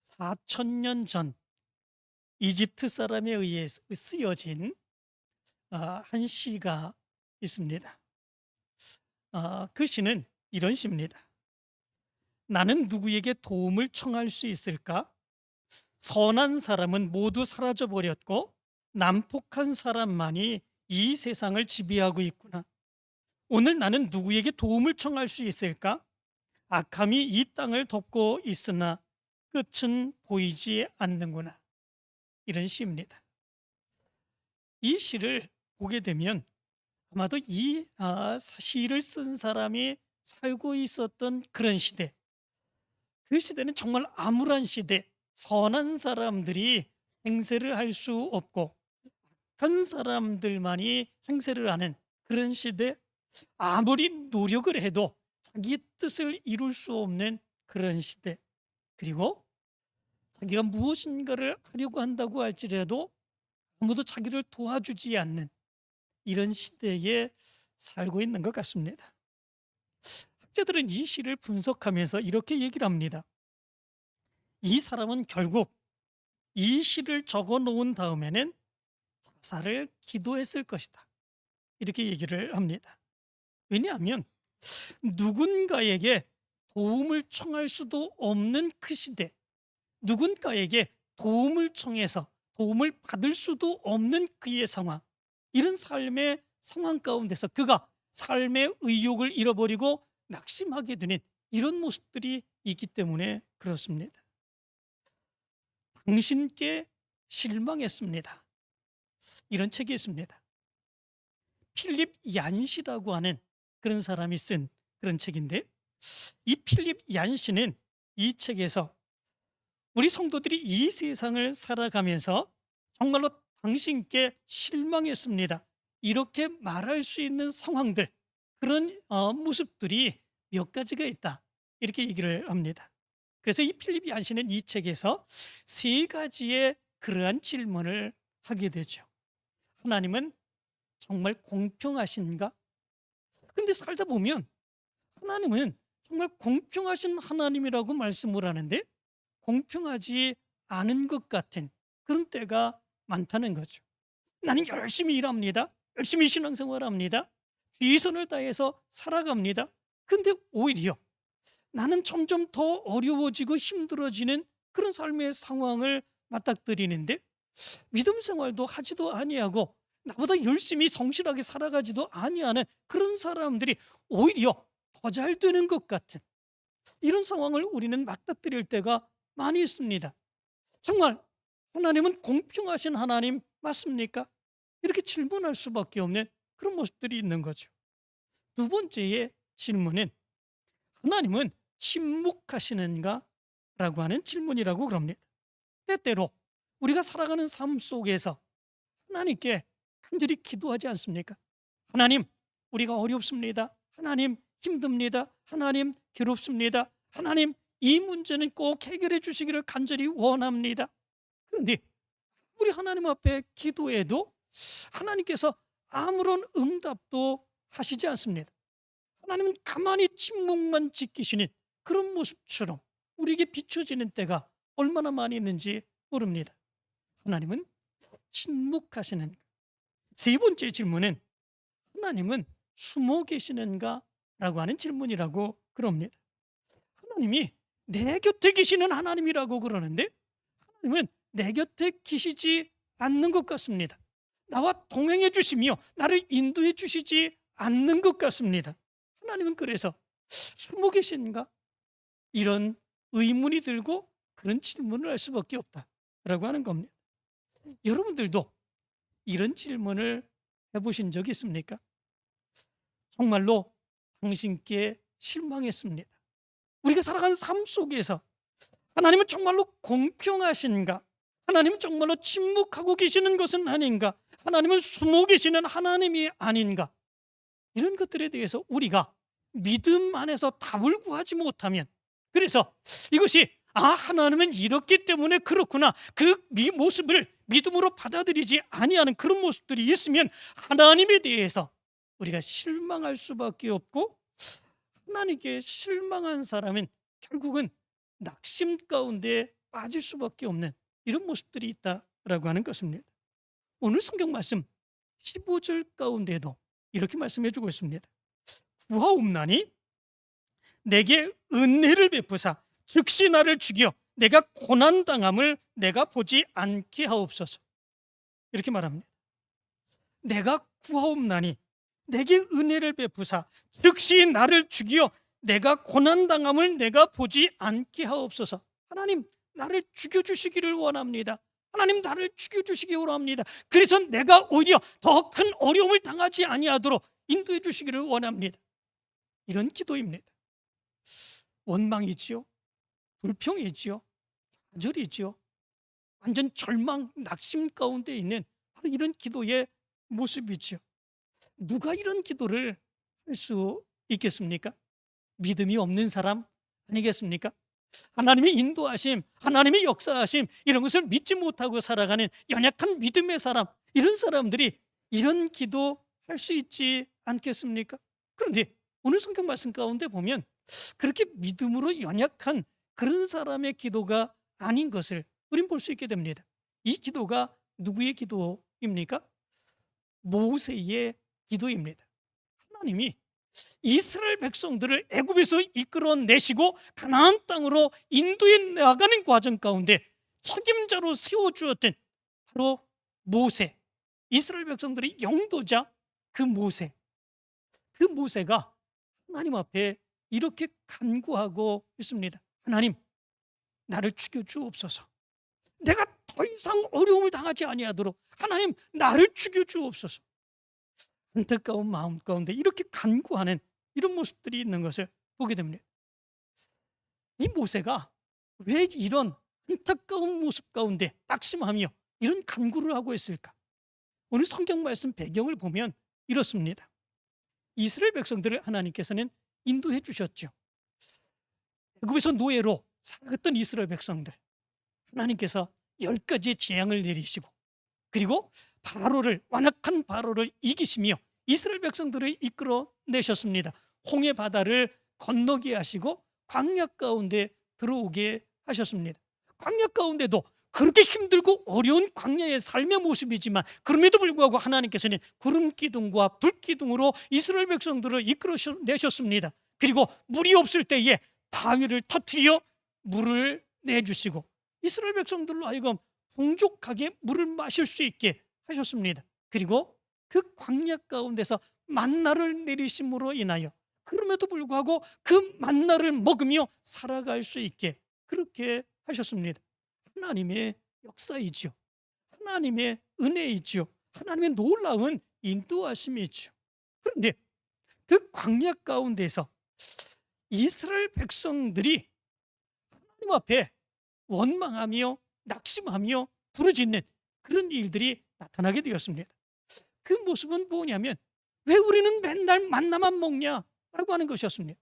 4,000년 전 이집트 사람에 의해 쓰여진 한 시가 있습니다. 그 시는 이런 시입니다. 나는 누구에게 도움을 청할 수 있을까? 선한 사람은 모두 사라져 버렸고 난폭한 사람만이 이 세상을 지배하고 있구나. 오늘 나는 누구에게 도움을 청할 수 있을까? 악함이 이 땅을 덮고 있으나 끝은 보이지 않는구나. 이런 시입니다. 이 시를 보게 되면 아마도 이 시를 쓴 사람이 살고 있었던 그런 시대, 그 시대는 정말 암울한 시대, 선한 사람들이 행세를 할 수 없고 악한 사람들만이 행세를 하는 그런 시대, 아무리 노력을 해도 자기 뜻을 이룰 수 없는 그런 시대, 그리고 자기가 무엇인가를 하려고 한다고 할지라도 아무도 자기를 도와주지 않는 이런 시대에 살고 있는 것 같습니다. 학자들은 이 시를 분석하면서 이렇게 얘기를 합니다. 이 사람은 결국 이 시를 적어 놓은 다음에는 자살을 기도했을 것이다. 이렇게 얘기를 합니다. 왜냐하면 누군가에게 도움을 청할 수도 없는 그 시대, 누군가에게 도움을 청해서 도움을 받을 수도 없는 그의 상황, 이런 삶의 상황 가운데서 그가 삶의 의욕을 잃어버리고 낙심하게 되는 이런 모습들이 있기 때문에 그렇습니다. 당신께 실망했습니다. 이런 책이 있습니다. 필립 얀시라고 하는 그런 사람이 쓴 그런 책인데, 이 필립 얀시는 이 책에서 우리 성도들이 이 세상을 살아가면서 정말로 당신께 실망했습니다, 이렇게 말할 수 있는 상황들, 그런 모습들이 몇 가지가 있다, 이렇게 얘기를 합니다. 그래서 이 필립 얀시는 이 책에서 세 가지의 그러한 질문을 하게 되죠. 하나님은 정말 공평하신가? 근데 살다 보면 하나님은 정말 공평하신 하나님이라고 말씀을 하는데 공평하지 않은 것 같은 그런 때가 많다는 거죠. 나는 열심히 일합니다. 열심히 신앙생활합니다. 최선을 다해서 살아갑니다. 근데 오히려 나는 점점 더 어려워지고 힘들어지는 그런 삶의 상황을 맞닥뜨리는데 믿음 생활도 하지도 아니하고 나보다 열심히 성실하게 살아가지도 아니하는 그런 사람들이 오히려 더 잘 되는 것 같은 이런 상황을 우리는 맞닥뜨릴 때가 많이 있습니다. 정말 하나님은 공평하신 하나님 맞습니까? 이렇게 질문할 수밖에 없는 그런 모습들이 있는 거죠. 두 번째의 질문은 하나님은 침묵하시는가? 라고 하는 질문이라고 그럽니다. 때때로 우리가 살아가는 삶 속에서 하나님께 간절히 기도하지 않습니까? 하나님, 우리가 어렵습니다. 하나님, 힘듭니다. 하나님, 괴롭습니다. 하나님, 이 문제는 꼭 해결해 주시기를 간절히 원합니다. 그런데 우리 하나님 앞에 기도해도 하나님께서 아무런 응답도 하시지 않습니다. 하나님은 가만히 침묵만 지키시는 그런 모습처럼 우리에게 비춰지는 때가 얼마나 많이 있는지 모릅니다. 하나님은 침묵하시는가? 세 번째 질문은 하나님은 숨어 계시는가? 라고 하는 질문이라고 그럽니다. 하나님이 내 곁에 계시는 하나님이라고 그러는데 하나님은 내 곁에 계시지 않는 것 같습니다. 나와 동행해 주시며 나를 인도해 주시지 않는 것 같습니다. 하나님은 그래서 숨어 계신가? 이런 의문이 들고 그런 질문을 할 수밖에 없다라고 하는 겁니다. 여러분들도 이런 질문을 해보신 적이 있습니까? 정말로 당신께 실망했습니다. 우리가 살아가는 삶 속에서 하나님은 정말로 공평하신가? 하나님은 정말로 침묵하고 계시는 것은 아닌가? 하나님은 숨어 계시는 하나님이 아닌가? 이런 것들에 대해서 우리가 믿음 안에서 답을 구하지 못하면, 그래서 이것이 하나님은 이렇기 때문에 그렇구나, 그 모습을 믿음으로 받아들이지 아니하는 그런 모습들이 있으면 하나님에 대해서 우리가 실망할 수밖에 없고, 하나님께 실망한 사람은 결국은 낙심 가운데 빠질 수밖에 없는 이런 모습들이 있다라고 하는 것입니다. 오늘 성경 말씀 15절 가운데도 이렇게 말씀해 주고 있습니다. 구하옵나니 내게 은혜를 베푸사 즉시 나를 죽여 내가 고난당함을 내가 보지 않게 하옵소서. 이렇게 말합니다. 내가 구하옵나니 내게 은혜를 베푸사 즉시 나를 죽여 내가 고난당함을 내가 보지 않게 하옵소서. 하나님, 나를 죽여주시기를 원합니다. 하나님, 나를 죽여주시기 원합니다. 그래서 내가 오히려 더 큰 어려움을 당하지 아니하도록 인도해 주시기를 원합니다. 이런 기도입니다. 원망이지요, 불평이지요, 좌절이지요, 완전 절망, 낙심 가운데 있는 바로 이런 기도의 모습이지요. 누가 이런 기도를 할 수 있겠습니까? 믿음이 없는 사람 아니겠습니까? 하나님의 인도하심, 하나님의 역사하심, 이런 것을 믿지 못하고 살아가는 연약한 믿음의 사람, 이런 사람들이 이런 기도 할 수 있지 않겠습니까? 그런데 오늘 성경 말씀 가운데 보면 그렇게 믿음으로 연약한 그런 사람의 기도가 아닌 것을 우린 볼 수 있게 됩니다. 이 기도가 누구의 기도입니까? 모세의 기도입니다. 하나님이 이스라엘 백성들을 애굽에서 이끌어내시고 가나안 땅으로 인도해 나가는 과정 가운데 책임자로 세워주었던 바로 모세, 이스라엘 백성들의 영도자 그 모세가 하나님 앞에 이렇게 간구하고 있습니다. 하나님, 나를 죽여주옵소서. 내가 더 이상 어려움을 당하지 아니하도록 하나님, 나를 죽여주옵소서. 안타까운 마음 가운데 이렇게 간구하는 이런 모습들이 있는 것을 보게 됩니다. 이 모세가 왜 이런 안타까운 모습 가운데 낙심하며 이런 간구를 하고 있을까? 오늘 성경 말씀 배경을 보면 이렇습니다. 이스라엘 백성들을 하나님께서는 인도해 주셨죠. 애굽에서 노예로 살아갔던 이스라엘 백성들, 하나님께서 10가지의 재앙을 내리시고, 그리고 완악한 바로를 이기시며 이스라엘 백성들을 이끌어내셨습니다. 홍해 바다를 건너게 하시고 광야 가운데 들어오게 하셨습니다. 광야 가운데도 그렇게 힘들고 어려운 광야의 삶의 모습이지만 그럼에도 불구하고 하나님께서는 구름 기둥과 불 기둥으로 이스라엘 백성들을 이끌어내셨습니다. 그리고 물이 없을 때에 바위를 터뜨려 물을 내주시고 이스라엘 백성들로 하여금 풍족하게 물을 마실 수 있게 하셨습니다. 그리고 그 광야 가운데서 만나를 내리심으로 인하여 그럼에도 불구하고 그 만나를 먹으며 살아갈 수 있게 그렇게 하셨습니다. 하나님의 역사이지요, 하나님의 은혜이지요, 하나님의 놀라운 인도하심이지요. 그런데 그 광야 가운데서 이스라엘 백성들이 하나님 앞에 원망하며 낙심하며 부르짖는 그런 일들이 나타나게 되었습니다. 그 모습은 뭐냐면, 왜 우리는 맨날 만나만 먹냐라고 하는 것이었습니다.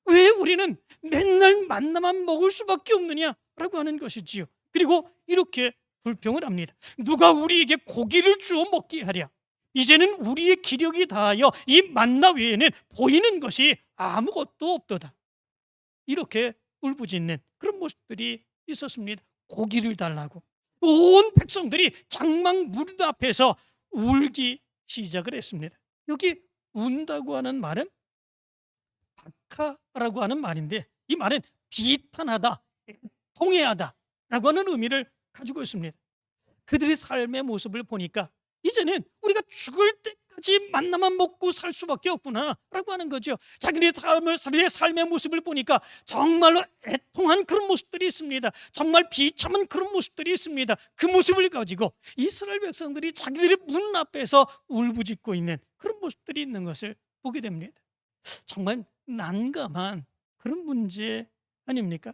왜 우리는 맨날 만나만 먹을 수밖에 없느냐라고 하는 것이지요. 그리고 이렇게 불평을 합니다. 누가 우리에게 고기를 주어 먹게 하랴. 이제는 우리의 기력이 다하여 이 만나 외에는 보이는 것이 아무것도 없도다. 이렇게 울부짖는 그런 모습들이 있었습니다. 고기를 달라고 온 백성들이 장막 무리 앞에서 울기 시작을 했습니다. 여기 운다고 하는 말은 바카라고 하는 말인데, 이 말은 비탄하다, 통해하다라고 하는 의미를 가지고 있습니다. 그들의 삶의 모습을 보니까 이제는 우리가 죽을 때까지 만나만 먹고 살 수밖에 없구나라고 하는 거죠. 자기의 삶의 모습을 보니까 정말로 애통한 그런 모습들이 있습니다. 정말 비참한 그런 모습들이 있습니다. 그 모습을 가지고 이스라엘 백성들이 자기들의 문 앞에서 울부짖고 있는 그런 모습들이 있는 것을 보게 됩니다. 정말 난감한 그런 문제 아닙니까?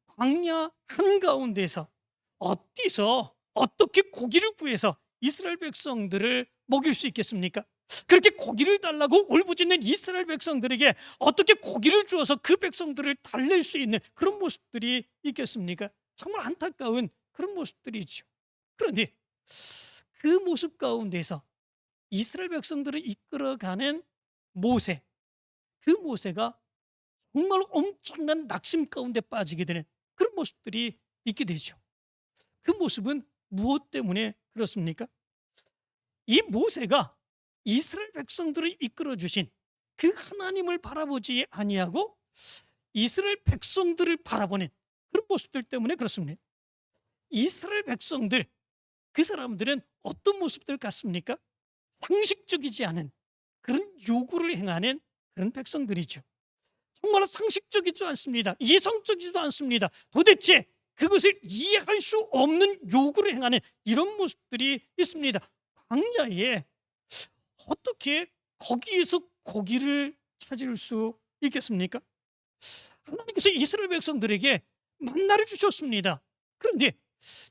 광야 한가운데서 어디서 어떻게 고기를 구해서 이스라엘 백성들을 먹일 수 있겠습니까? 그렇게 고기를 달라고 울부짖는 이스라엘 백성들에게 어떻게 고기를 주어서 그 백성들을 달랠 수 있는 그런 모습들이 있겠습니까? 정말 안타까운 그런 모습들이죠. 그런데 그 모습 가운데서 이스라엘 백성들을 이끌어가는 모세, 그 모세가 정말 엄청난 낙심 가운데 빠지게 되는 그런 모습들이 있게 되죠. 그 모습은 무엇 때문에 그렇습니까? 이 모세가 이스라엘 백성들을 이끌어 주신 그 하나님을 바라보지 아니하고 이스라엘 백성들을 바라보는 그런 모습들 때문에 그렇습니다. 이스라엘 백성들, 그 사람들은 어떤 모습들 같습니까? 상식적이지 않은 그런 요구를 행하는 그런 백성들이죠. 정말 상식적이지도 않습니다. 이성적이지도 않습니다. 도대체 그것을 이해할 수 없는 요구를 행하는 이런 모습들이 있습니다. 광야에 어떻게 거기에서 고기를 찾을 수 있겠습니까? 하나님께서 이스라엘 백성들에게 만나를 주셨습니다. 그런데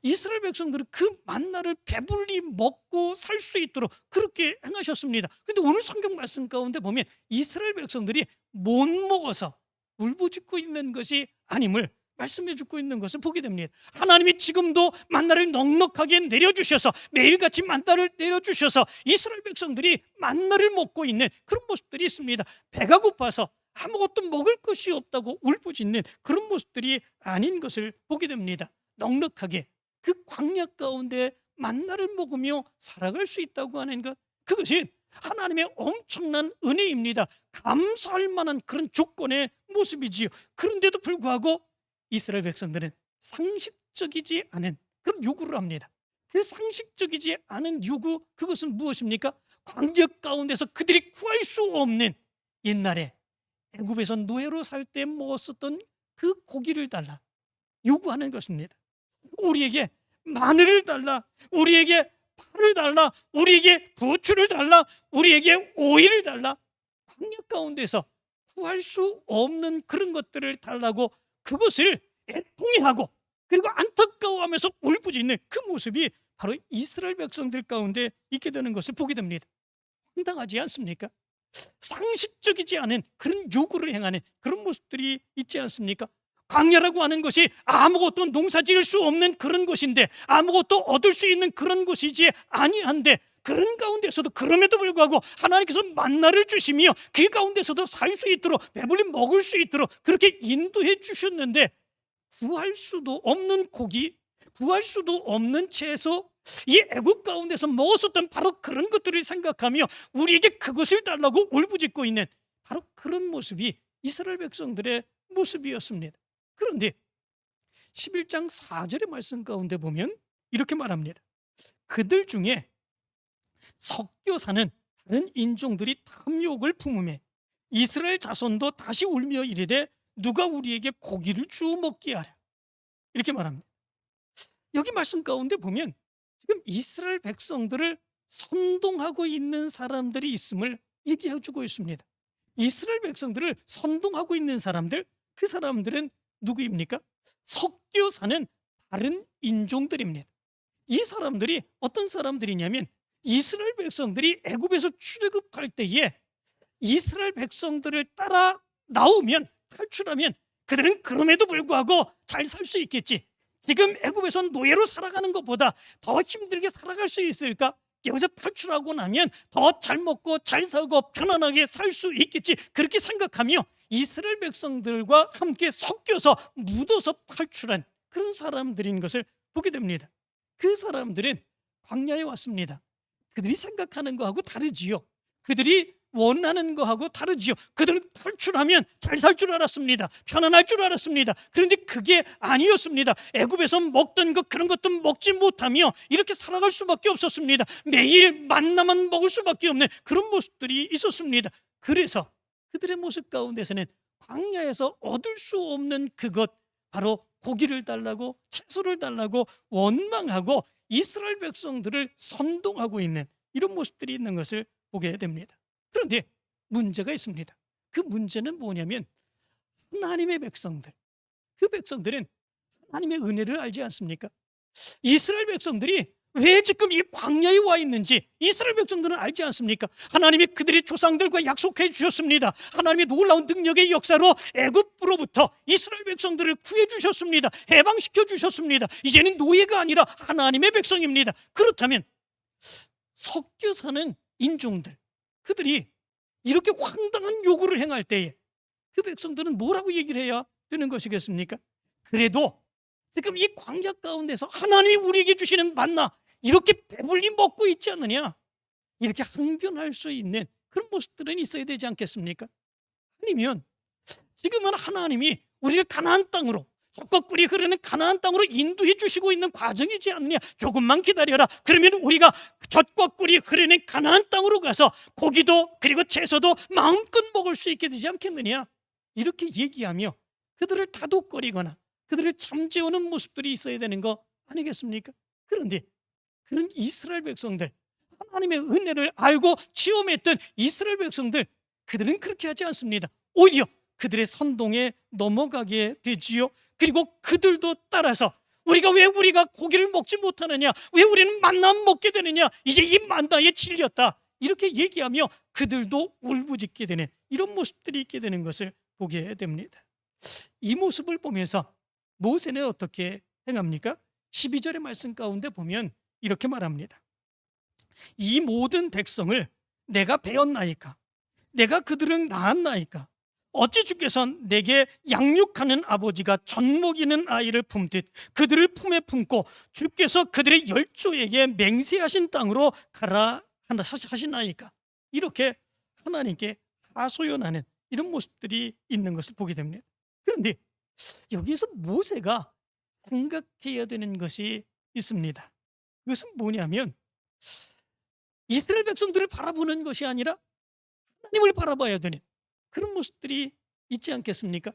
이스라엘 백성들은 그 만나를 배불리 먹고 살 수 있도록 그렇게 행하셨습니다. 그런데 오늘 성경 말씀 가운데 보면 이스라엘 백성들이 못 먹어서 울부짖고 있는 것이 아님을 말씀해 주고 있는 것을 보게 됩니다. 하나님이 지금도 만나를 넉넉하게 내려주셔서 매일같이 만나를 내려주셔서 이스라엘 백성들이 만나를 먹고 있는 그런 모습들이 있습니다. 배가 고파서 아무것도 먹을 것이 없다고 울부짖는 그런 모습들이 아닌 것을 보게 됩니다. 넉넉하게 그 광야 가운데 만나를 먹으며 살아갈 수 있다고 하는 것, 그것이 하나님의 엄청난 은혜입니다. 감사할 만한 그런 조건의 모습이지요. 그런데도 불구하고 이스라엘 백성들은 상식적이지 않은 그런 요구를 합니다. 그 상식적이지 않은 요구, 그것은 무엇입니까? 광야 가운데서 그들이 구할 수 없는 옛날에 애굽에서 노예로 살 때 먹었었던 그 고기를 달라 요구하는 것입니다. 우리에게 마늘을 달라, 우리에게 파를 달라, 우리에게 부추를 달라, 우리에게 오이를 달라. 광야 가운데서 구할 수 없는 그런 것들을 달라고 그것을 애통해하고 그리고 안타까워하면서 울부짖는 그 모습이 바로 이스라엘 백성들 가운데 있게 되는 것을 보게 됩니다. 황당하지 않습니까? 상식적이지 않은 그런 요구를 행하는 그런 모습들이 있지 않습니까? 광야라고 하는 것이 아무것도 농사 지을 수 없는 그런 곳인데, 아무것도 얻을 수 있는 그런 곳이지 아니한데, 그런 가운데서도 그럼에도 불구하고 하나님께서 만나를 주시며 그 가운데서도 살 수 있도록 배불리 먹을 수 있도록 그렇게 인도해 주셨는데, 구할 수도 없는 고기, 구할 수도 없는 채소, 이 애국 가운데서 먹었었던 바로 그런 것들을 생각하며 우리에게 그것을 달라고 울부짖고 있는 바로 그런 모습이 이스라엘 백성들의 모습이었습니다. 그런데 11장 4절의 말씀 가운데 보면 이렇게 말합니다. 그들 중에 섞여 사는 다른 인종들이 탐욕을 품으매 이스라엘 자손도 다시 울며 이르되 누가 우리에게 고기를 주어 먹게 하랴. 이렇게 말합니다. 여기 말씀 가운데 보면 지금 이스라엘 백성들을 선동하고 있는 사람들이 있음을 얘기해 주고 있습니다. 이스라엘 백성들을 선동하고 있는 사람들, 그 사람들은 누구입니까? 섞여 사는 다른 인종들입니다. 이 사람들이 어떤 사람들이냐면 이스라엘 백성들이 애굽에서 출애굽할 때에 이스라엘 백성들을 따라 나오면, 탈출하면 그들은 그럼에도 불구하고 잘 살 수 있겠지. 지금 애굽에서 노예로 살아가는 것보다 더 힘들게 살아갈 수 있을까? 여기서 탈출하고 나면 더 잘 먹고 잘 살고 편안하게 살 수 있겠지. 그렇게 생각하며 이스라엘 백성들과 함께 섞여서 묻어서 탈출한 그런 사람들인 것을 보게 됩니다. 그 사람들은 광야에 왔습니다. 그들이 생각하는 거하고 다르지요. 그들이 원하는 거하고 다르지요. 그들은 탈출하면 잘 살 줄 알았습니다. 편안할 줄 알았습니다. 그런데 그게 아니었습니다. 애굽에서 먹던 것, 그런 것도 먹지 못하며 이렇게 살아갈 수밖에 없었습니다. 매일 만나만 먹을 수밖에 없는 그런 모습들이 있었습니다. 그래서 그들의 모습 가운데서는 광야에서 얻을 수 없는 그것, 바로 고기를 달라고, 채소를 달라고 원망하고 이스라엘 백성들을 선동하고 있는 이런 모습들이 있는 것을 보게 됩니다. 그런데 문제가 있습니다. 그 문제는 뭐냐면 하나님의 백성들, 그 백성들은 하나님의 은혜를 알지 않습니까? 이스라엘 백성들이 왜 지금 이 광야에 와 있는지 이스라엘 백성들은 알지 않습니까? 하나님이 그들의 조상들과 약속해 주셨습니다. 하나님의 놀라운 능력의 역사로 애굽으로부터 이스라엘 백성들을 구해 주셨습니다. 해방시켜 주셨습니다. 이제는 노예가 아니라 하나님의 백성입니다. 그렇다면 섞여 사는 인종들, 그들이 이렇게 황당한 요구를 행할 때에 그 백성들은 뭐라고 얘기를 해야 되는 것이겠습니까? 그래도 지금 이 광야 가운데서 하나님이 우리에게 주시는 만나 이렇게 배불리 먹고 있지 않느냐, 이렇게 항변할 수 있는 그런 모습들은 있어야 되지 않겠습니까? 아니면 지금은 하나님이 우리를 가나안 땅으로, 젖과 꿀이 흐르는 가나안 땅으로 인도해 주시고 있는 과정이지 않느냐, 조금만 기다려라, 그러면 우리가 젖과 꿀이 흐르는 가나안 땅으로 가서 고기도 그리고 채소도 마음껏 먹을 수 있게 되지 않겠느냐, 이렇게 얘기하며 그들을 다독거리거나 그들을 잠재우는 모습들이 있어야 되는 거 아니겠습니까? 그런데 그런 이스라엘 백성들, 하나님의 은혜를 알고 체험했던 이스라엘 백성들, 그들은 그렇게 하지 않습니다. 오히려 그들의 선동에 넘어가게 되지요. 그리고 그들도 따라서 우리가 고기를 먹지 못하느냐, 왜 우리는 만나 먹게 되느냐, 이제 이 만나에 질렸다, 이렇게 얘기하며 그들도 울부짖게 되는 이런 모습들이 있게 되는 것을 보게 됩니다. 이 모습을 보면서 모세는 어떻게 행합니까? 12절의 말씀 가운데 보면 이렇게 말합니다. 이 모든 백성을 내가 배웠나이까, 내가 그들을 낳았나이까, 어찌 주께서 내게 양육하는 아버지가 젖먹이는 아이를 품듯 그들을 품에 품고 주께서 그들의 열조에게 맹세하신 땅으로 가라 하시나이까, 이렇게 하나님께 하소연하는 이런 모습들이 있는 것을 보게 됩니다. 그런데 여기서 모세가 생각해야 되는 것이 있습니다. 그것은 뭐냐면 이스라엘 백성들을 바라보는 것이 아니라 하나님을 바라봐야 되는 그런 모습들이 있지 않겠습니까?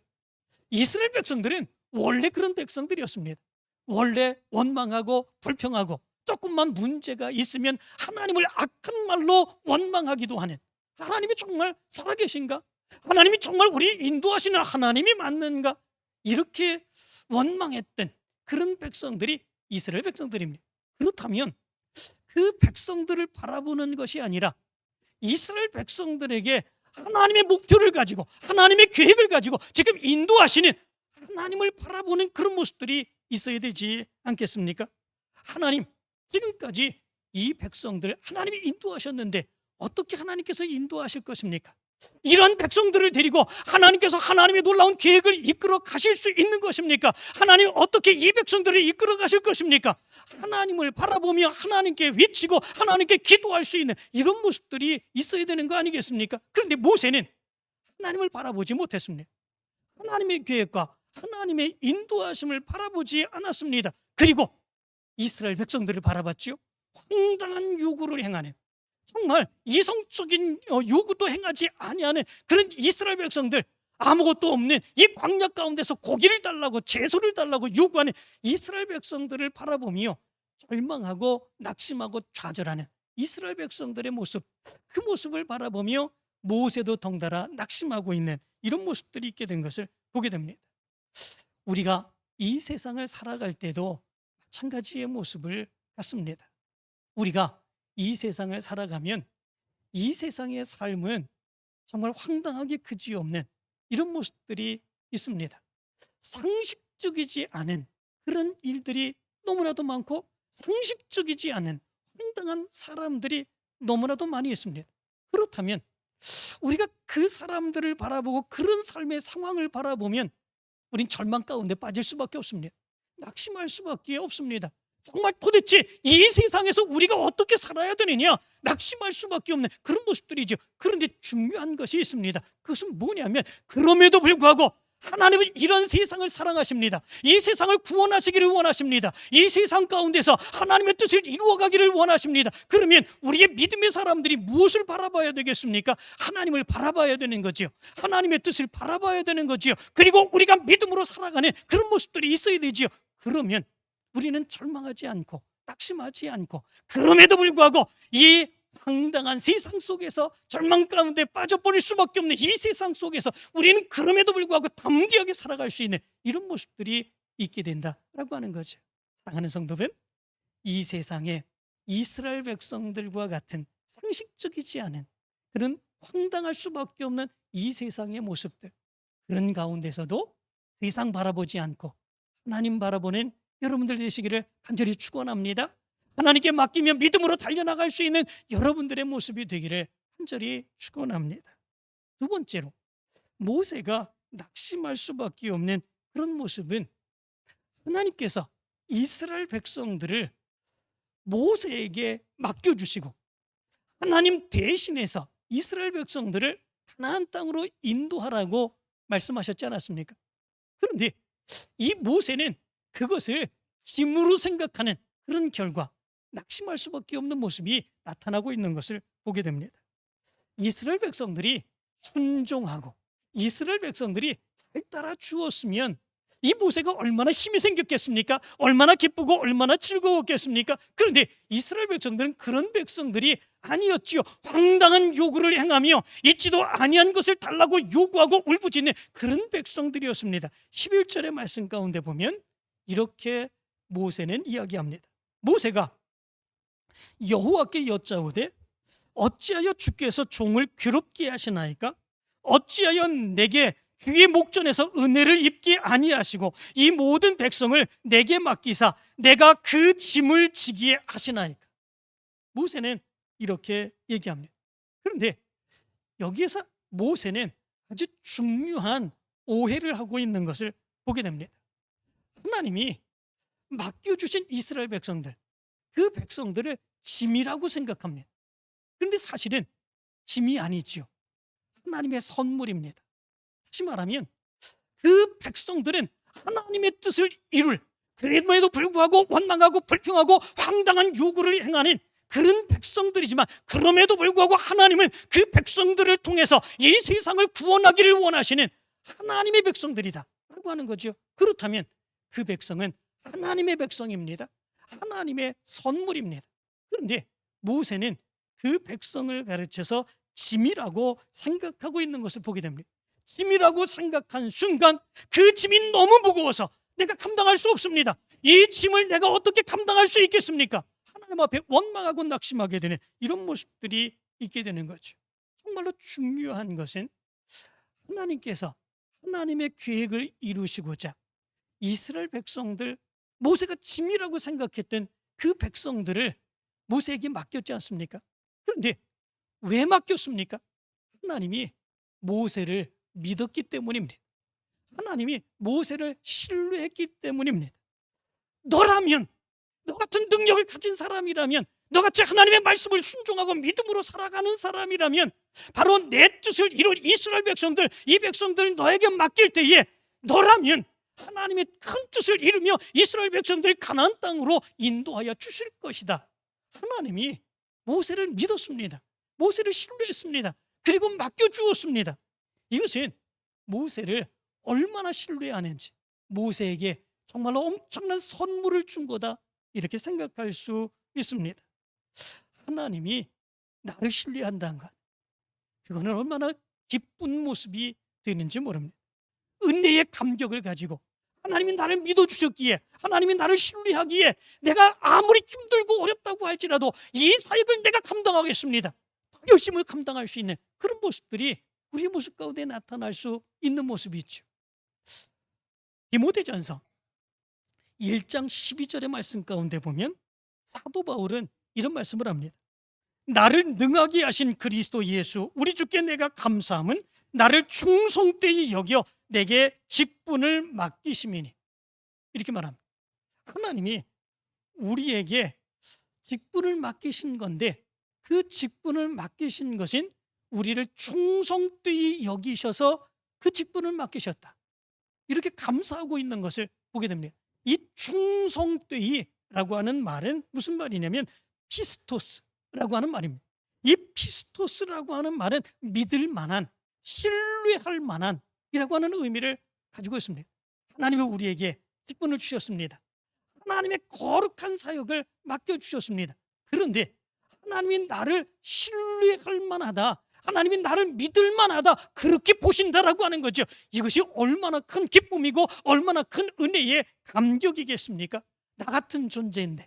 이스라엘 백성들은 원래 그런 백성들이었습니다. 원래 원망하고 불평하고 조금만 문제가 있으면 하나님을 악한 말로 원망하기도 하는, 하나님이 정말 살아계신가? 하나님이 정말 우리 인도하시는 하나님이 맞는가? 이렇게 원망했던 그런 백성들이 이스라엘 백성들입니다. 그렇다면 그 백성들을 바라보는 것이 아니라 이스라엘 백성들에게 하나님의 목표를 가지고 하나님의 계획을 가지고 지금 인도하시는 하나님을 바라보는 그런 모습들이 있어야 되지 않겠습니까? 하나님, 지금까지 이 백성들 하나님이 인도하셨는데 어떻게 하나님께서 인도하실 것입니까? 이런 백성들을 데리고 하나님께서 하나님의 놀라운 계획을 이끌어 가실 수 있는 것입니까? 하나님 어떻게 이 백성들을 이끌어 가실 것입니까? 하나님을 바라보며 하나님께 외치고 하나님께 기도할 수 있는 이런 모습들이 있어야 되는 거 아니겠습니까? 그런데 모세는 하나님을 바라보지 못했습니다. 하나님의 계획과 하나님의 인도하심을 바라보지 않았습니다. 그리고 이스라엘 백성들을 바라봤지요. 황당한 요구를 행하는, 정말 이성적인 요구도 행하지 아니하는 그런 이스라엘 백성들, 아무것도 없는 이 광야 가운데서 고기를 달라고 채소를 달라고 요구하는 이스라엘 백성들을 바라보며 절망하고 낙심하고 좌절하는 이스라엘 백성들의 모습, 그 모습을 바라보며 모세도 덩달아 낙심하고 있는 이런 모습들이 있게 된 것을 보게 됩니다. 우리가 이 세상을 살아갈 때도 마찬가지의 모습을 갖습니다. 우리가 이 세상을 살아가면 이 세상의 삶은 정말 황당하게 그지없는 이런 모습들이 있습니다. 상식적이지 않은 그런 일들이 너무나도 많고 상식적이지 않은 황당한 사람들이 너무나도 많이 있습니다. 그렇다면 우리가 그 사람들을 바라보고 그런 삶의 상황을 바라보면 우린 절망 가운데 빠질 수밖에 없습니다. 낙심할 수밖에 없습니다. 정말 도대체 이 세상에서 우리가 어떻게 살아야 되느냐, 낙심할 수밖에 없는 그런 모습들이죠. 그런데 중요한 것이 있습니다. 그것은 뭐냐면 그럼에도 불구하고 하나님은 이런 세상을 사랑하십니다. 이 세상을 구원하시기를 원하십니다. 이 세상 가운데서 하나님의 뜻을 이루어가기를 원하십니다. 그러면 우리의 믿음의 사람들이 무엇을 바라봐야 되겠습니까? 하나님을 바라봐야 되는 거지요. 하나님의 뜻을 바라봐야 되는 거지요. 그리고 우리가 믿음으로 살아가는 그런 모습들이 있어야 되지요. 그러면 우리는 절망하지 않고 낙심하지 않고, 그럼에도 불구하고 이 황당한 세상 속에서 절망 가운데 빠져버릴 수밖에 없는 이 세상 속에서 우리는 그럼에도 불구하고 담대하게 살아갈 수 있는 이런 모습들이 있게 된다라고 하는 거죠. 사랑하는 성도분, 이 세상에 이스라엘 백성들과 같은 상식적이지 않은 그런 황당할 수밖에 없는 이 세상의 모습들, 그런 가운데서도 세상 바라보지 않고 하나님 바라보는 여러분들 되시기를 간절히 축원합니다. 하나님께 맡기며 믿음으로 달려나갈 수 있는 여러분들의 모습이 되기를 간절히 축원합니다. 두 번째로 모세가 낙심할 수밖에 없는 그런 모습은 하나님께서 이스라엘 백성들을 모세에게 맡겨주시고 하나님 대신해서 이스라엘 백성들을 가나안 땅으로 인도하라고 말씀하셨지 않았습니까? 그런데 이 모세는 그것을 짐으로 생각하는 그런 결과, 낙심할 수밖에 없는 모습이 나타나고 있는 것을 보게 됩니다. 이스라엘 백성들이 순종하고 이스라엘 백성들이 잘 따라 주었으면 이 모세가 얼마나 힘이 생겼겠습니까? 얼마나 기쁘고 얼마나 즐거웠겠습니까? 그런데 이스라엘 백성들은 그런 백성들이 아니었지요. 황당한 요구를 행하며 있지도 아니한 것을 달라고 요구하고 울부짖는 그런 백성들이었습니다. 11절의 말씀 가운데 보면 이렇게 모세는 이야기합니다. 모세가 여호와께 여짜오되 어찌하여 주께서 종을 괴롭게 하시나이까? 어찌하여 내게 주의 목전에서 은혜를 입게 아니하시고 이 모든 백성을 내게 맡기사 내가 그 짐을 지게 하시나이까? 모세는 이렇게 얘기합니다. 그런데 여기에서 모세는 아주 중요한 오해를 하고 있는 것을 보게 됩니다. 하나님이 맡겨주신 이스라엘 백성들, 그 백성들을 짐이라고 생각합니다. 그런데 사실은 짐이 아니지요. 하나님의 선물입니다. 다시 말하면 그 백성들은 하나님의 뜻을 이룰, 그럼에도 불구하고 원망하고 불평하고 황당한 요구를 행하는 그런 백성들이지만 그럼에도 불구하고 하나님은 그 백성들을 통해서 이 세상을 구원하기를 원하시는 하나님의 백성들이다 라고 하는 거죠. 그렇다면 그 백성은 하나님의 백성입니다. 하나님의 선물입니다. 그런데 모세는 그 백성을 가르쳐서 짐이라고 생각하고 있는 것을 보게 됩니다. 짐이라고 생각한 순간 그 짐이 너무 무거워서 내가 감당할 수 없습니다. 이 짐을 내가 어떻게 감당할 수 있겠습니까? 하나님 앞에 원망하고 낙심하게 되는 이런 모습들이 있게 되는 거죠. 정말로 중요한 것은 하나님께서 하나님의 계획을 이루시고자 이스라엘 백성들, 모세가 짐이라고 생각했던 그 백성들을 모세에게 맡겼지 않습니까? 그런데 왜 맡겼습니까? 하나님이 모세를 믿었기 때문입니다. 하나님이 모세를 신뢰했기 때문입니다. 너라면, 너 같은 능력을 가진 사람이라면, 너같이 하나님의 말씀을 순종하고 믿음으로 살아가는 사람이라면 바로 내 뜻을 이룰 이스라엘 백성들, 이 백성들 너에게 맡길 때에 너라면 하나님의 큰 뜻을 이루며 이스라엘 백성들 가나안 땅으로 인도하여 주실 것이다. 하나님이 모세를 믿었습니다. 모세를 신뢰했습니다. 그리고 맡겨주었습니다. 이것은 모세를 얼마나 신뢰하는지, 모세에게 정말로 엄청난 선물을 준 거다 이렇게 생각할 수 있습니다. 하나님이 나를 신뢰한다는 것, 그거는 얼마나 기쁜 모습이 되는지 모릅니다. 은혜의 감격을 가지고 하나님이 나를 믿어주셨기에, 하나님이 나를 신뢰하기에 내가 아무리 힘들고 어렵다고 할지라도 이 사역을 내가 감당하겠습니다, 열심히 감당할 수 있는 그런 모습들이 우리의 모습 가운데 나타날 수 있는 모습이 있죠. 디모데전서 1장 12절의 말씀 가운데 보면 사도 바울은 이런 말씀을 합니다. 나를 능하게 하신 그리스도 예수 우리 주께 내가 감사함은 나를 충성되이 여겨 내게 직분을 맡기심이니, 이렇게 말합니다. 하나님이 우리에게 직분을 맡기신 건데 그 직분을 맡기신 것은 우리를 충성되이 여기셔서 그 직분을 맡기셨다, 이렇게 감사하고 있는 것을 보게 됩니다. 이 충성되이라고 하는 말은 무슨 말이냐면 피스토스라고 하는 말입니다. 이 피스토스라고 하는 말은 믿을 만한, 신뢰할 만한 이라고 하는 의미를 가지고 있습니다. 하나님이 우리에게 직분을 주셨습니다. 하나님의 거룩한 사역을 맡겨주셨습니다. 그런데 하나님이 나를 신뢰할 만하다, 하나님이 나를 믿을 만하다, 그렇게 보신다라고 하는 거죠. 이것이 얼마나 큰 기쁨이고 얼마나 큰 은혜의 감격이겠습니까? 나 같은 존재인데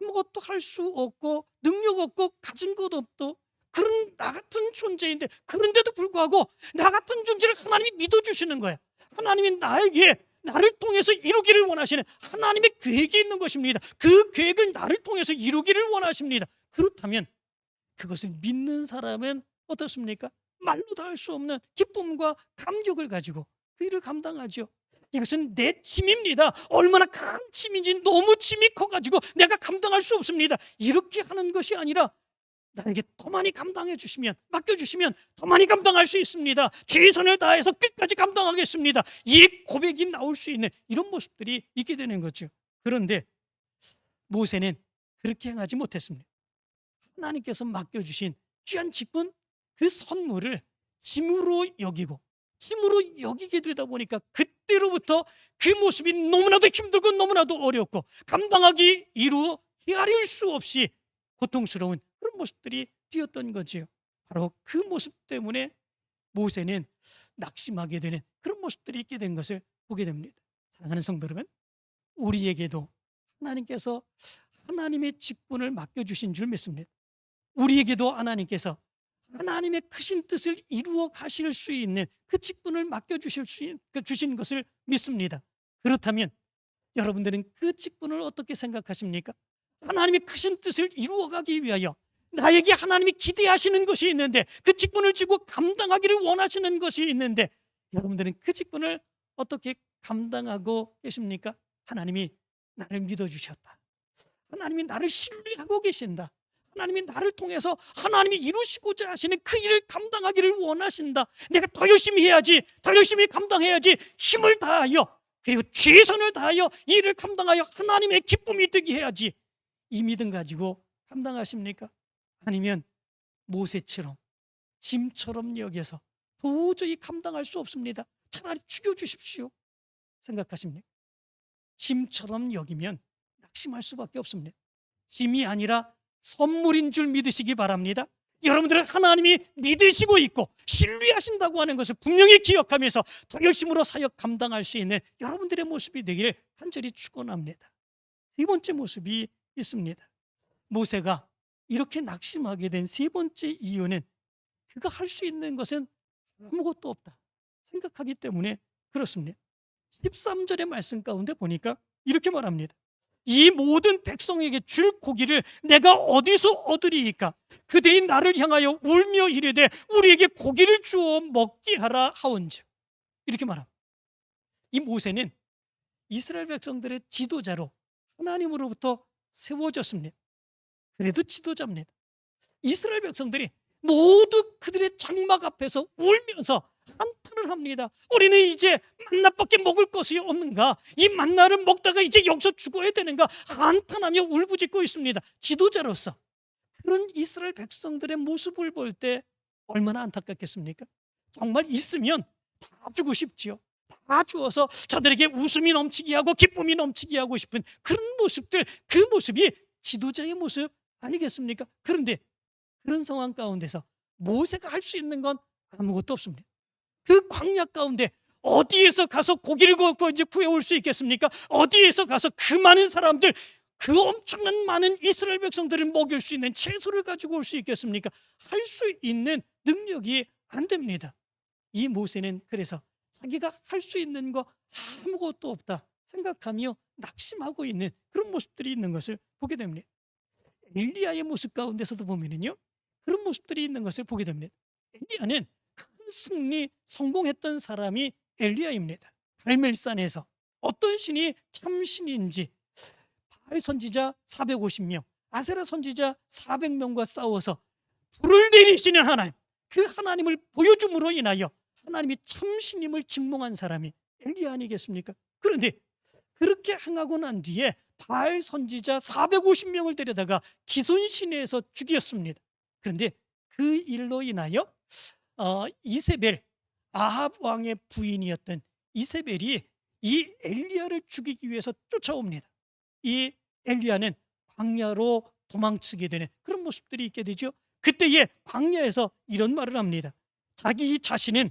아무것도 할 수 없고 능력 없고 가진 것 없고 그런 나 같은 존재인데, 그런데도 불구하고 나 같은 존재를 하나님이 믿어주시는 거예요. 하나님이 나에게, 나를 통해서 이루기를 원하시는 하나님의 계획이 있는 것입니다. 그 계획을 나를 통해서 이루기를 원하십니다. 그렇다면 그것을 믿는 사람은 어떻습니까? 말로 다 할 수 없는 기쁨과 감격을 가지고 그 일을 감당하죠. 이것은 내 짐입니다. 얼마나 큰 짐인지 너무 짐이 커가지고 내가 감당할 수 없습니다. 이렇게 하는 것이 아니라 나에게 더 많이 감당해 주시면, 맡겨주시면 더 많이 감당할 수 있습니다. 최선을 다해서 끝까지 감당하겠습니다. 이 고백이 나올 수 있는 이런 모습들이 있게 되는 거죠. 그런데 모세는 그렇게 행하지 못했습니다. 하나님께서 맡겨주신 귀한 직분, 그 선물을 짐으로 여기게 되다 보니까 그때로부터 그 모습이 너무나도 힘들고 너무나도 어렵고 감당하기 이루 헤아릴 수 없이 고통스러운 그런 모습들이 뛰었던 거지요. 바로 그 모습 때문에 모세는 낙심하게 되는 그런 모습들이 있게 된 것을 보게 됩니다. 사랑하는 성도 여러분, 우리에게도 하나님께서 하나님의 직분을 맡겨주신 줄 믿습니다. 우리에게도 하나님께서 하나님의 크신 뜻을 이루어 가실 수 있는 그 직분을 주신 것을 믿습니다. 그렇다면 여러분들은 그 직분을 어떻게 생각하십니까? 하나님의 크신 뜻을 이루어가기 위하여 나에게 하나님이 기대하시는 것이 있는데, 그 직분을 지고 감당하기를 원하시는 것이 있는데, 여러분들은 그 직분을 어떻게 감당하고 계십니까? 하나님이 나를 믿어주셨다, 하나님이 나를 신뢰하고 계신다, 하나님이 나를 통해서 하나님이 이루시고자 하시는 그 일을 감당하기를 원하신다, 내가 더 열심히 해야지, 더 열심히 감당해야지, 힘을 다하여 그리고 최선을 다하여 이 일을 감당하여 하나님의 기쁨이 되게 해야지, 이 믿음 가지고 감당하십니까? 아니면 모세처럼 짐처럼 여겨서 도저히 감당할 수 없습니다, 차라리 죽여주십시오 생각하십니까? 짐처럼 여기면 낙심할 수밖에 없습니다. 짐이 아니라 선물인 줄 믿으시기 바랍니다. 여러분들은 하나님이 믿으시고 있고 신뢰하신다고 하는 것을 분명히 기억하면서 더 열심으로 사역 감당할 수 있는 여러분들의 모습이 되기를 간절히 축원합니다. 세 번째 모습이 있습니다. 모세가 이렇게 낙심하게 된 세 번째 이유는 그가 할 수 있는 것은 아무것도 없다 생각하기 때문에 그렇습니다. 13절의 말씀 가운데 보니까 이렇게 말합니다. 이 모든 백성에게 줄 고기를 내가 어디서 얻으리이까? 그들이 나를 향하여 울며 이르되 우리에게 고기를 주어 먹게 하라 하온즉. 이렇게 말합니다. 이 모세는 이스라엘 백성들의 지도자로 하나님으로부터 세워졌습니다. 그래도 지도자입니다. 이스라엘 백성들이 모두 그들의 장막 앞에서 울면서 한탄을 합니다. 우리는 이제 만나밖에 먹을 것이 없는가? 이 만나를 먹다가 이제 여기서 죽어야 되는가? 한탄하며 울부짖고 있습니다. 지도자로서 그런 이스라엘 백성들의 모습을 볼 때 얼마나 안타깝겠습니까? 정말 있으면 다 주고 싶지요. 다 주어서 저들에게 웃음이 넘치게 하고 기쁨이 넘치게 하고 싶은 그런 모습들, 그 모습이 지도자의 모습 아니겠습니까? 그런데 그런 상황 가운데서 모세가 할 수 있는 건 아무것도 없습니다. 그 광야 가운데 어디에서 가서 고기를 구워 이제 구해올 수 있겠습니까? 어디에서 가서 그 많은 사람들, 그 엄청난 많은 이스라엘 백성들을 먹일 수 있는 채소를 가지고 올 수 있겠습니까? 할 수 있는 능력이 안 됩니다. 이 모세는 그래서 자기가 할 수 있는 거 아무것도 없다 생각하며 낙심하고 있는 그런 모습들이 있는 것을 보게 됩니다. 엘리야의 모습 가운데서도 보면은요, 그런 모습들이 있는 것을 보게 됩니다. 엘리야는 큰 승리 성공했던 사람이 엘리야입니다. 갈멜산에서 어떤 신이 참신인지 바알 선지자 450명, 아세라 선지자 400명과 싸워서 불을 내리시는 하나님, 그 하나님을 보여줌으로 인하여 하나님이 참신임을 증명한 사람이 엘리야 아니겠습니까? 그런데 그렇게 행하고 난 뒤에 바알 선지자 450명을 데려다가 기손시내에서 죽였습니다. 그런데 그 일로 인하여 이세벨, 아합 왕의 부인이었던 이세벨이 이 엘리야를 죽이기 위해서 쫓아옵니다. 이 엘리야는 광야로 도망치게 되는 그런 모습들이 있게 되죠. 그때에 광야에서 이런 말을 합니다. 자기 자신은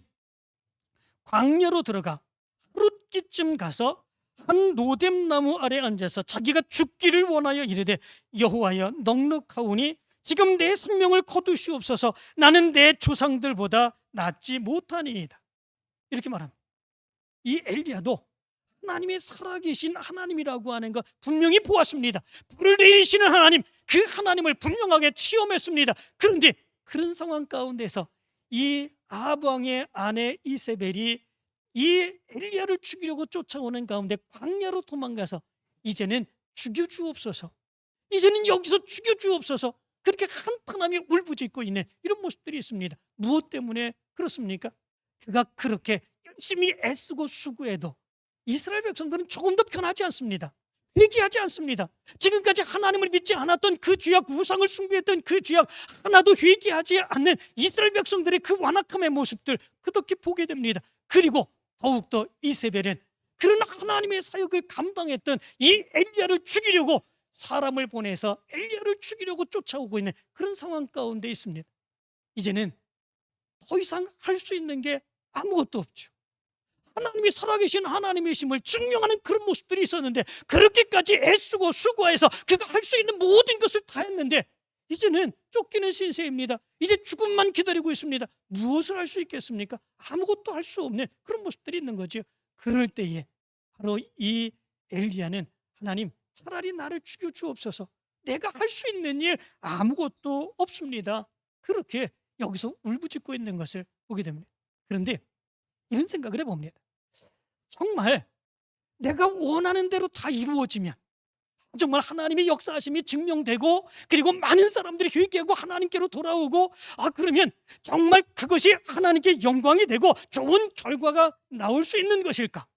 광야로 들어가 하룻기쯤 가서 한 노뎀나무 아래 앉아서 자기가 죽기를 원하여 이르되 여호와여 넉넉하오니 지금 내 생명을 거두시옵소서. 나는 내 조상들보다 낫지 못하니이다. 이렇게 말합니다. 이 엘리야도 하나님의 살아계신 하나님이라고 하는 것 분명히 보았습니다. 불을 내리시는 하나님, 그 하나님을 분명하게 체험했습니다. 그런데 그런 상황 가운데서 이 아합 왕의 아내 이세벨이 이 엘리야를 죽이려고 쫓아오는 가운데 광야로 도망가서 이제는 죽여주옵소서, 이제는 여기서 죽여주옵소서, 그렇게 한탄하며 울부짖고 있는 이런 모습들이 있습니다. 무엇 때문에 그렇습니까? 그가 그렇게 열심히 애쓰고 수고해도 이스라엘 백성들은 조금 더 변하지 않습니다. 회개하지 않습니다. 지금까지 하나님을 믿지 않았던 그 죄악, 우상을 숭배했던 그 죄악 하나도 회개하지 않는 이스라엘 백성들의 그 완악함의 모습들 그렇게 보게 됩니다. 그리고 더욱더 이세벨은 그런 하나님의 사역을 감당했던 이 엘리야를 죽이려고 사람을 보내서 엘리야를 죽이려고 쫓아오고 있는 그런 상황 가운데 있습니다. 이제는 더 이상 할 수 있는 게 아무것도 없죠. 하나님이 살아계신 하나님이심을 증명하는 그런 모습들이 있었는데, 그렇게까지 애쓰고 수고해서 그가 할 수 있는 모든 것을 다 했는데 이제는 쫓기는 신세입니다. 이제 죽음만 기다리고 있습니다. 무엇을 할 수 있겠습니까? 아무것도 할 수 없는 그런 모습들이 있는 거죠. 그럴 때에 바로 이 엘리야는 하나님, 차라리 나를 죽여주옵소서, 내가 할 수 있는 일 아무것도 없습니다, 그렇게 여기서 울부짖고 있는 것을 보게 됩니다. 그런데 이런 생각을 해봅니다. 정말 내가 원하는 대로 다 이루어지면, 정말 하나님의 역사하심이 증명되고 그리고 많은 사람들이 회개하고 하나님께로 돌아오고, 그러면 정말 그것이 하나님께 영광이 되고 좋은 결과가 나올 수 있는 것일까?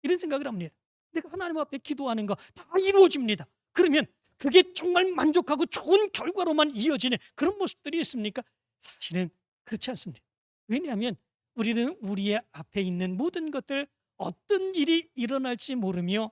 이런 생각을 합니다. 내가 하나님 앞에 기도하는 거 다 이루어집니다. 그러면 그게 정말 만족하고 좋은 결과로만 이어지는 그런 모습들이 있습니까? 사실은 그렇지 않습니다. 왜냐하면 우리는 우리의 앞에 있는 모든 것들, 어떤 일이 일어날지 모르며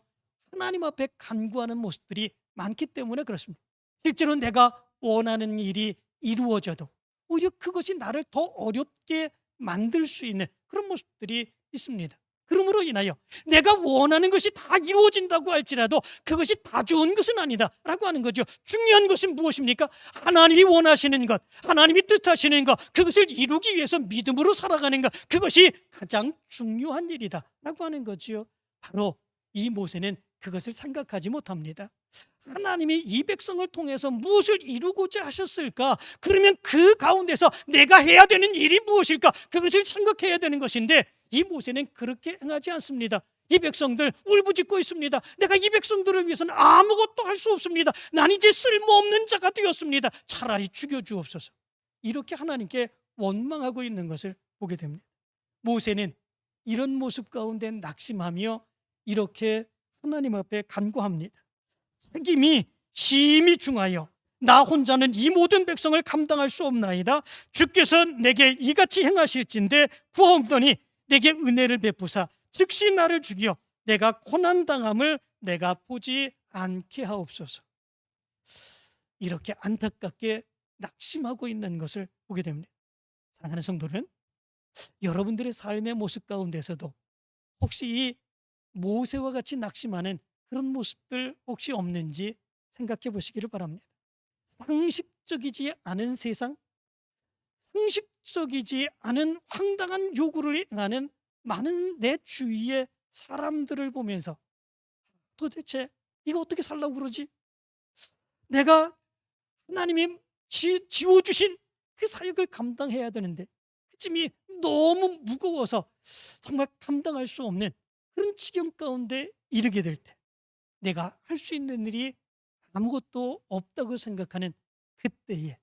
하나님 앞에 간구하는 모습들이 많기 때문에 그렇습니다. 실제로 내가 원하는 일이 이루어져도 오히려 그것이 나를 더 어렵게 만들 수 있는 그런 모습들이 있습니다. 그러므로 인하여 내가 원하는 것이 다 이루어진다고 할지라도 그것이 다 좋은 것은 아니다 라고 하는 거죠. 중요한 것은 무엇입니까? 하나님이 원하시는 것, 하나님이 뜻하시는 것, 그것을 이루기 위해서 믿음으로 살아가는 것, 그것이 가장 중요한 일이다 라고 하는 거죠. 바로 이 모세는 그것을 생각하지 못합니다. 하나님이 이 백성을 통해서 무엇을 이루고자 하셨을까? 그러면 그 가운데서 내가 해야 되는 일이 무엇일까? 그것을 생각해야 되는 것인데, 이 모세는 그렇게 행하지 않습니다. 이 백성들 울부짖고 있습니다. 내가 이 백성들을 위해서는 아무것도 할 수 없습니다. 난 이제 쓸모없는 자가 되었습니다. 차라리 죽여주옵소서. 이렇게 하나님께 원망하고 있는 것을 보게 됩니다. 모세는 이런 모습 가운데 낙심하며 이렇게 하나님 앞에 간구합니다. 책임이 심히 중하여 나 혼자는 이 모든 백성을 감당할 수 없나이다. 주께서 내게 이같이 행하실진데 구하옵더니 내게 은혜를 베푸사 즉시 나를 죽여 내가 고난당함을 내가 보지 않게 하옵소서. 이렇게 안타깝게 낙심하고 있는 것을 보게 됩니다. 사랑하는 성도는, 여러분들의 삶의 모습 가운데서도 혹시 이 모세와 같이 낙심하는 그런 모습들 혹시 없는지 생각해 보시기를 바랍니다. 상식적이지 않은 세상, 상식적이지 않은 황당한 요구를 행하는 많은 내 주위의 사람들을 보면서 도대체 이거 어떻게 살라고 그러지? 내가 하나님이 지워주신 그 사역을 감당해야 되는데 그 짐이 너무 무거워서 정말 감당할 수 없는 그런 지경 가운데 이르게 될 때, 내가 할 수 있는 일이 아무것도 없다고 생각하는 그때에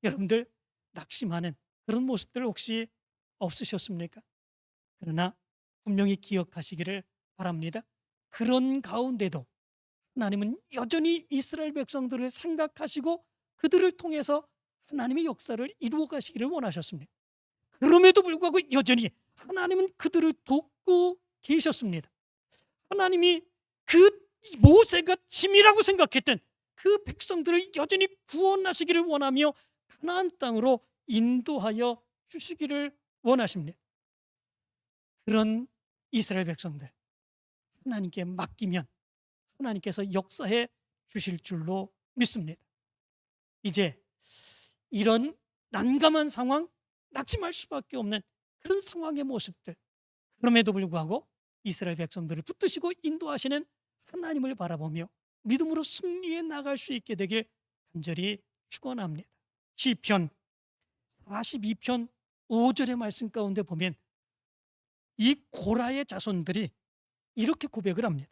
여러분들 낙심하는 그런 모습들 혹시 없으셨습니까? 그러나 분명히 기억하시기를 바랍니다. 그런 가운데도 하나님은 여전히 이스라엘 백성들을 생각하시고 그들을 통해서 하나님의 역사를 이루어 가시기를 원하셨습니다. 그럼에도 불구하고 여전히 하나님은 그들을 돕고 계셨습니다. 하나님이 그 모세가 짐이라고 생각했던 그 백성들을 여전히 구원하시기를 원하며 가나안 땅으로 인도하여 주시기를 원하십니다. 그런 이스라엘 백성들 하나님께 맡기면 하나님께서 역사해 주실 줄로 믿습니다. 이제 이런 난감한 상황, 낙심할 수밖에 없는 그런 상황의 모습들, 그럼에도 불구하고 이스라엘 백성들을 붙드시고 인도하시는 하나님을 바라보며 믿음으로 승리해 나갈 수 있게 되길 간절히 축원합니다. 시편 42편 5절의 말씀 가운데 보면 이 고라의 자손들이 이렇게 고백을 합니다.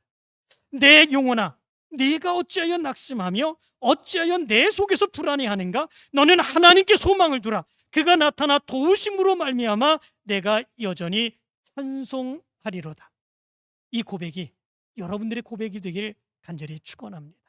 내 영혼아, 네가 어찌하여 낙심하며 어찌하여 내 속에서 불안해하는가? 너는 하나님께 소망을 두라. 그가 나타나 도우심으로 말미암아 내가 여전히 찬송하리로다. 이 고백이 여러분들의 고백이 되길 간절히 축원합니다.